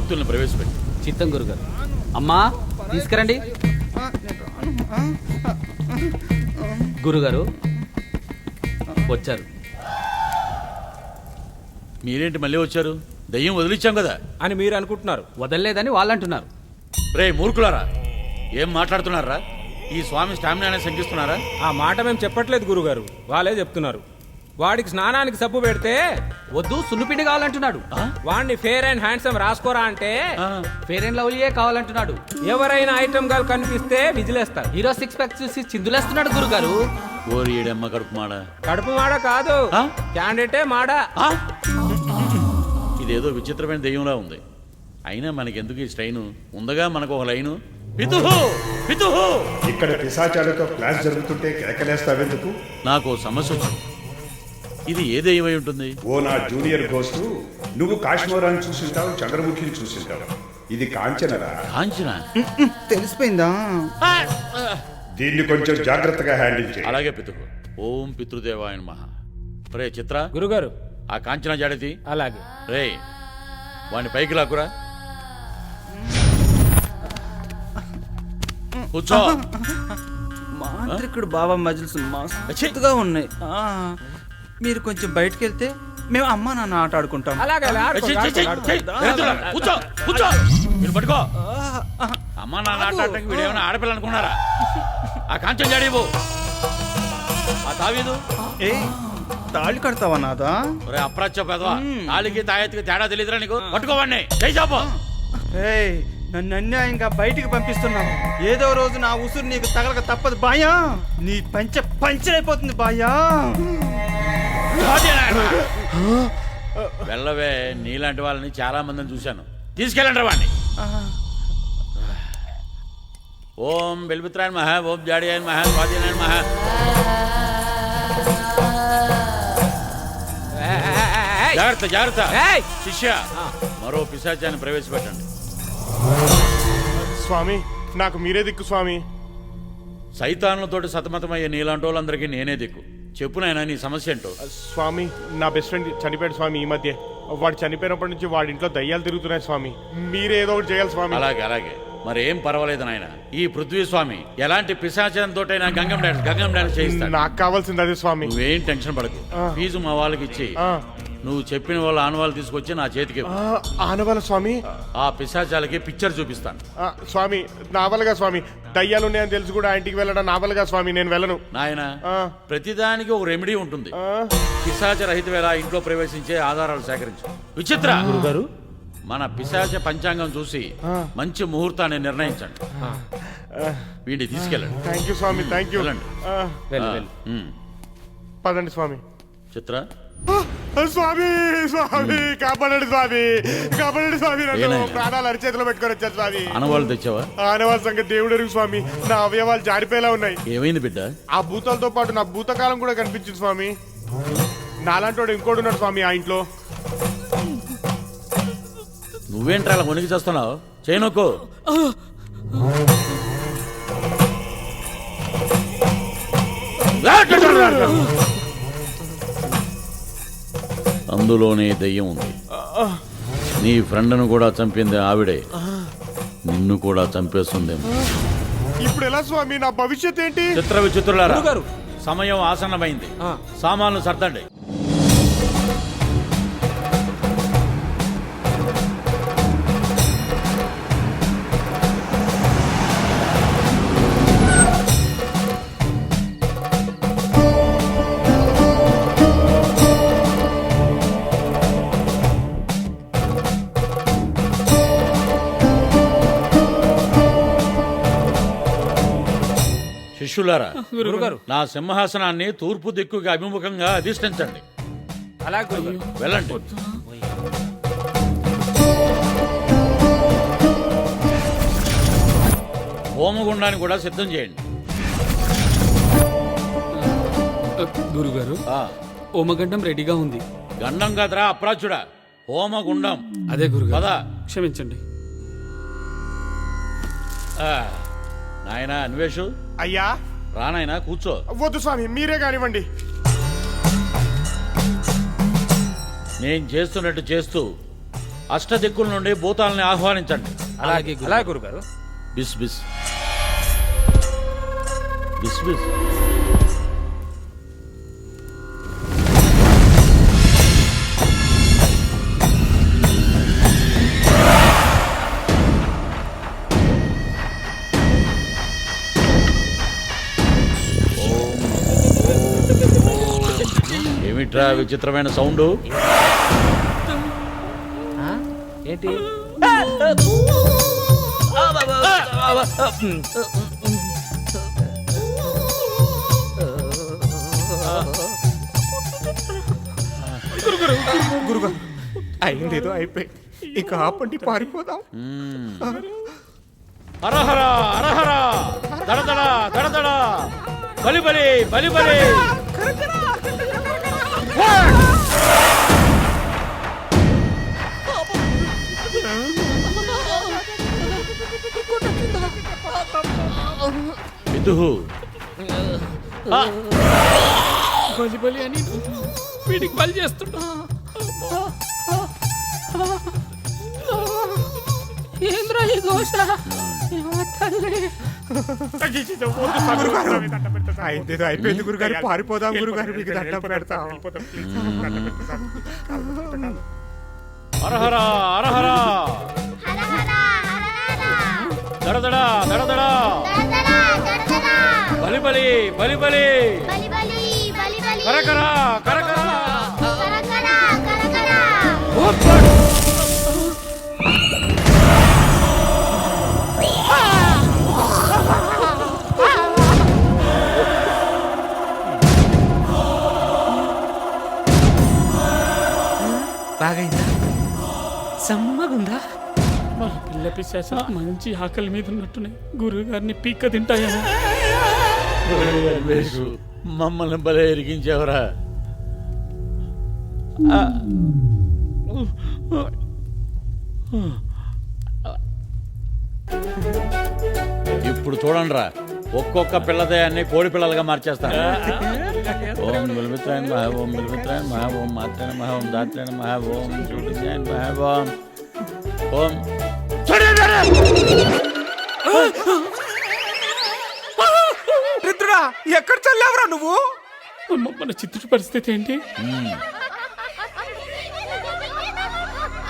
మూర్తుల్ని ప్రవేశపెట్టి. చిత్తం గురుగారు. అమ్మా తీసుకురండి. గురుగారు వచ్చారు. మీరేంటి మళ్ళీ వచ్చారు? దయ్యం వదిలిచ్చాం కదా అని మీరు అనుకుంటున్నారు. వదలలేదని వాళ్ళు అంటున్నారు. రే మూర్ఖులారా, ఏం మాట్లాడుతున్నారా? ఈ స్వామి స్టామినానే శంకిస్తున్నారా? ఆ మాట మేము చెప్పట్లేదు గురుగారు, వాళ్ళే చెప్తున్నారు. వాడికి స్నానానికి సబ్బు పెడితే వద్దు సున్నుపిండి కావాలంటున్నాడు. వాడిని ఫేర్ అండ్ హ్యాండ్సమ్ రాసుకోరా అంటే ఫేర్ అండ్ లవ్లీయే కావాలంటున్నాడు. ఎవరైనా ఐటమ్ గా కనిపిస్తే విజిలేస్తారు. హీరో సిక్స్ ప్యాక్ చూసి చిందులేస్తున్నాడు గురుగారు. ఓరి ఏడమ్మ కడుపు మాడ. కడుపు మాడ కాదు, క్యాండిడేటే మాడ. ఇదేదో విచిత్రమైన దెయ్యంలా ఉంది. అయినా మనకెందుకు ఈ స్ట్రైను? ఉందగా మనకు ఒక లైను. పితుహు పితుహు. ఇక్కడ పిశాచాలతో క్లాస్ జరుగుతుంటే కేకలేస్తావెందుకు? నాకు సమస్య వచ్చింది. ఇది ఏ దెయ్యమై ఉంటుంది? ఓ నా జూనియర్ గోస్టు, నువ్వు కాశ్మీరాన్ని చూసింటావు, చంద్రముఖిని చూసింటావు. ఇది కాంచనరా? కాంచన తెలిసిపోయిందా? దీన్ని కొంచెం జాగ్రత్తగా హ్యాండిల్ చేయి. అలాగే పితుహు. ఓం పితృదేవాయ నమః. రే చిత్ర, గురుగారు ఆ కాంచన జాడతి. అలాగే. రే వాడిని పైకి లాక్కురా. కూర్చో. మాంత్రికుడు బాబా మజిల్స్ మస్తుగా ఉన్నాయి. మీరు కొంచెం బయటకు వెళ్తే మేము అమ్మ నాన్న ఆట ఆడుకుంటాం. అలాగే కూర్చో కూర్చో. మీరు పట్టుకో. అమ్మ నాన్న ఆడటానికి వీడేమైనా ఆడపిల్ల అనుకున్నారా? ఆ కాంచన జాడీవు. ఆ తావీదు. ఏ తాళి కడతావా నాదా? ఒరే అప్రాచ్య పెదవా, తాళికి తాయెత్తుకి తేడా తెలియదురా నీకు? పట్టుకోవాడిని. జై చాపో. నన్ను అన్యాయంగా బయటికి పంపిస్తున్నావు. ఏదో రోజు నా ఉసురు నీకు తగలక తప్పదు బాయా. నీ పంచరైపోతుంది బాయా. వెళ్ళవే, నీలాంటి వాళ్ళని చాలా మందిని చూశాను. తీసుకెళ్ళండి వాడిని. ఓం బెల్మిత్రాయన్ మహా, ఓం జాడియాయన్ మహా, స్వాధీనాయన్ మహా. జాగ్రత్త జాగ్రత్త. శిష్య, మరో పిశాచాన్ని ప్రవేశపెట్టండి. స్వామి, నాకు మీరే దిక్కు స్వామి. సైతాన్లతోటి సతమతమయ్యే నీలాంటి వాళ్ళందరికీ నేనే దిక్కు. చెప్పునైనా నీ సమస్య ఏంటో? స్వామి, నా బెస్ట్ ఫ్రెండ్ చనిపోయాడు స్వామి ఈ మధ్య. వాడు చనిపోయినప్పటి నుంచి వాడి ఇంట్లో దయ్యాలు తిరుగుతున్నాయి స్వామి. మీరే ఏదో ఒకటి చేయాలి స్వామి. అలాగే అలాగే. మరేం పర్వాలేదు నాయన. ఈ పృథ్వీ స్వామి ఎలాంటి పిశాచంతోటైనా గంగం డాన్స్ చేయిస్తాడు. నాకు కావాల్సింది అదే స్వామి. నువ్వేం టెన్షన్ పడకు. ఫీజు మా వాళ్ళకి ఇచ్చి నువ్వు చెప్పిన వాళ్ళ ఆనవాళ్ళు తీసుకొచ్చి నా చేతికి. ఆనవాళ్ళ స్వామి? ఆ పిశాచాలకి పిక్చర్ చూపిస్తాను. స్వామి నావల్గా స్వామి, దయ్యాలు ఉన్నాయని తెలిసి కూడా ఇంటికి వెళ్ళడం నావల్గా స్వామి, నేను వెళ్ళను. నాయన, ప్రతిదానికి ఒక రెమెడీ ఉంటుంది. పిశాచ రహిత వేళ ఇంట్లో ప్రవేశించే ఆధారాలు సేకరించు. విచిత్ర గురుగారు, మన పిశాచ పంచాంగం చూసి మంచి ముహూర్తాన్ని నిర్ణయించండి. వీడిని తీసుకెళ్ళండి. Thank you swami, thank you. పదండి స్వామి. చిత్ర, స్వామి స్వామి కాపాడండి స్వామి, కాపాడండి స్వామి. నన్ను ప్రాణాలు అరిచేతిలో పెట్టుకొని వచ్చారు స్వామి. ఆనవాళ్ళు తెచ్చావా? ఆనవాళ్ళ సంగతి దేవుడు ఎరుగు స్వామి. నా అవయవాలు జారిపోయేలా ఉన్నాయి. ఏమైంది బిడ్డ? ఆ భూతాలతో పాటు నా భూతకాలం కూడా కనిపించింది స్వామి. నాలాంటి ఇంకోటి ఉన్నాడు స్వామి ఆ ఇంట్లో. నువ్వేంట్రా అలా మునిగి చేస్తున్నావు? చేయనొక్కు. అందులోనే దయ్యం ఉంది. నీ ఫ్రెండ్ను కూడా చంపింది ఆవిడే. నిన్ను కూడా చంపేస్తుందేమో. ఇప్పుడు ఎలా స్వామి, నా భవిష్యత్ ఏంటి? చిత్ర విచిత్రులారా, సమయం ఆసన్నమైంది. సామాన్లు సర్దండి. శిష్యులారా, నా సింహాసనాన్ని తూర్పు దిక్కుకి అభిముఖంగా అధిష్ఠించండి. వెళ్ళండి. హోమగుండాన్ని కూడా సిద్ధం చేయండి. గురుగారు, హోమగండం రెడీగా ఉంది. గండం కాదురా అప్రాచుడా, హోమగుండం. అదే గురుగారు. పద. క్షమించండి. నాయనా అన్వేషు. అయ్యా. రానాయనా, కూర్చో. వద్దు స్వామి, మీరే కానివ్వండి. నేను చేస్తున్నట్టు చేస్తూ అష్టదిక్కుల నుండి భూతాలని ఆహ్వానించండి. అలాగే అలా గురుగారు. బిస్ బిస్ బిస్ బిస్. ఏమిట్రా విచిత్రమైన సౌండ్? ఏంటి? గురుగారు అయిందేదో అయిపోయింది, ఇక ఆపండి, పారిపోదాం. హరహర హరహర దడదడ దడదడ బలి బలి బలి బలి. విదుహు బలి బలి అని వీడికి బలి చేస్తున్నా. ఏంద్రా ఈ ఘోష? అయిందేదో అయిపోయింది గురుగారు, పారిపోదాం గురుగారు, మీకు దండం పెడతాం. హరహర హరహర దడదడ దడదడ బలి బలి బలి బలి కరకర కరకర. బాగైందా? సమ్మగుందా? మన పిల్ల పిశాచ మంచి ఆకలి మీద ఉన్నట్టునే గురువు గారిని పీక్క తింటాయా? మమ్మల్ని భలే ఇరికించావురా. ఇప్పుడు చూడండిరా, ఒక్కొక్క పిల్లదయాన్ని కోడి పిల్లలుగా మార్చేస్తాను. ఓం గుల్మిత్రాయన్ మహా, ఓం గుల్మిత్రాయన్ మహా, ఓం మాత్రాయణ మహా, ఓం దాత్రాయణ మహా, ఓం శ్రీకృష్ణాయన్ మహా, ఓం రుద్రుడా, ఎక్కడ చల్లావురా నువ్వు? మన చిత్తుడి పరిస్థితి ఏంటి?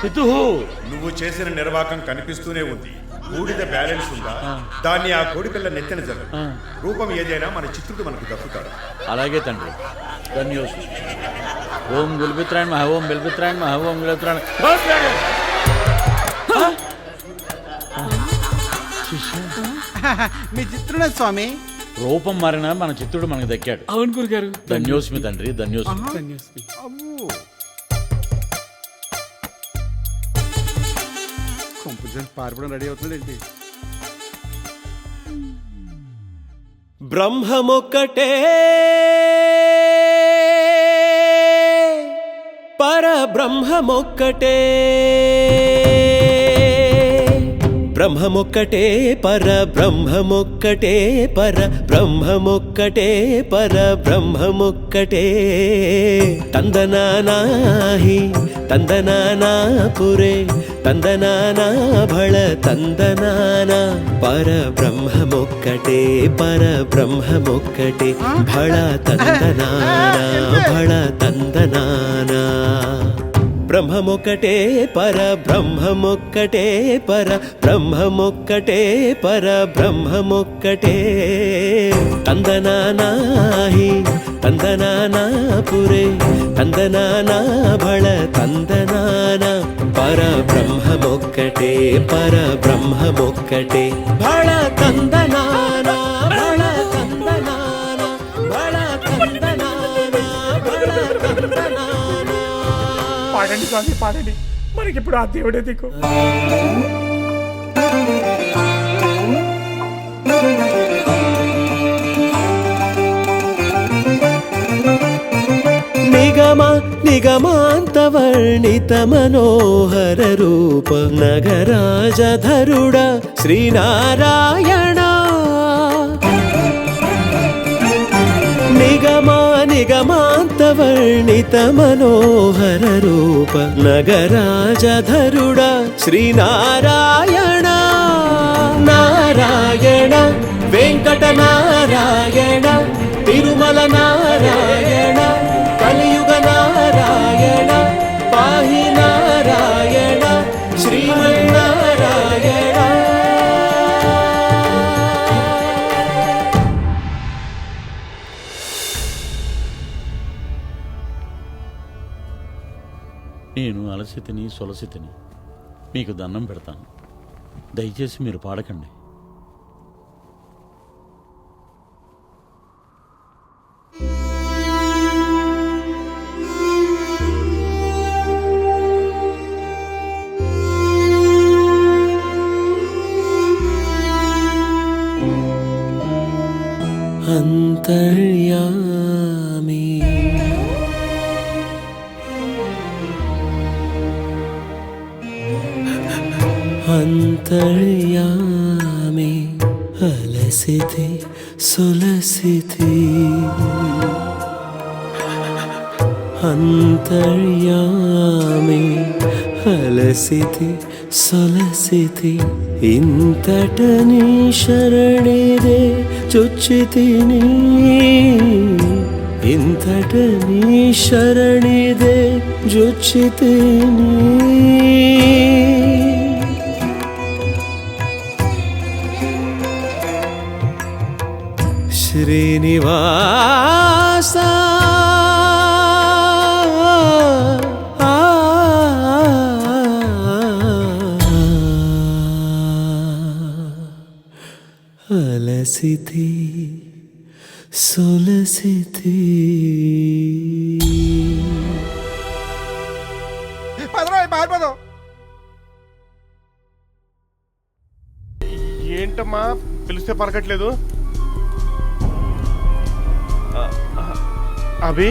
పితుహు నువ్వు చేసిన నిర్వాకం కనిపిస్తూనే ఉంది. బూడిద బ్యాలెన్స్ ఉందా? దాన్ని ఆ కోడి పిల్ల నెత్తిన జరు. రూపం ఏదైనా మన చిత్రుడు మనకు దక్కుతాడు. అలాగే తండ్రి, ధన్యోస్. ఓం గుల్మిత్రాయన్ మహా, ఓం బిల్మిత్రాయన్ మహా, ఓం గుల్మిత్రాయన్. మీ చిత్రుడే స్వామి. రూపం మారినా మన చిత్తుడు మనకు దక్కాడు. అవును గురుగారు. ధన్యోస్మి తండ్రి, ధన్యోస్మి. ధన్యోస్మి. పారిపోవడం రెడీ అవుతుందండి. బ్రహ్మమొక్కటే పరబ్రహ్మమొక్కటే, బ్రహ్మమొక్కటే పరబ్రహ్మమొక్కటే, పరబ్రహ్మమొక్కటే పరబ్రహ్మమొక్కటే. తందనానాహి తందనానా పురే, తందనానా భళ తందనానా. పరబ్రహ్మమొక్కటే పరబ్రహ్మమొక్కటే, భళ తందనానా భళ తందనానా. బ్రహ్మమొక్కటే పరబ్రహ్మమొక్కటే, పరబ్రహ్మమొక్కటే పరబ్రహ్మమొక్కటే. తందనానాహి తందనానా పురే, తందనానా భళ తందనానా. పరబ్రహ్మమొక్కటే పరబ్రహ్మమొక్కటే, భళ తందనానా భళ తందనానా భళ తందనానా భళ తందనానా. పాడండి స్వామి, పాడండి, మనకిప్పుడు ఆ దేవుడే దిక్కు. నిగమ నిగమాంతవర్ణిత మనోహర రూప, నగరాజధరుడ శ్రీనారాయణ. నిగమ నిగమాంత సురవర్ణిత మనోహర రూప నగరాజధరుడా శ్రీనారాయణ నారాయణ వెంకట నారాయణ తిరుమల నారాయణ కలియుగ నారాయణ పాహి నారాయణ శ్రీమన్నారాయణ. నేను అలసితిని సొలసితిని మీకు దండం పెడతాను, దయచేసి మీరు పాడకండి. అంతర్యామి అంతర్యామి అలసితి సొలసితి అంతర్యామి అలసితి సొలసితి ఇంతటని శరణిదే చొచ్చితిని ఇంతటని శరణిదే జొచ్చితిని శ్రీనివాస అలసితి సొలసితి. ఏంటమ్మా పిలిస్తే పలకట్లేదు? అభి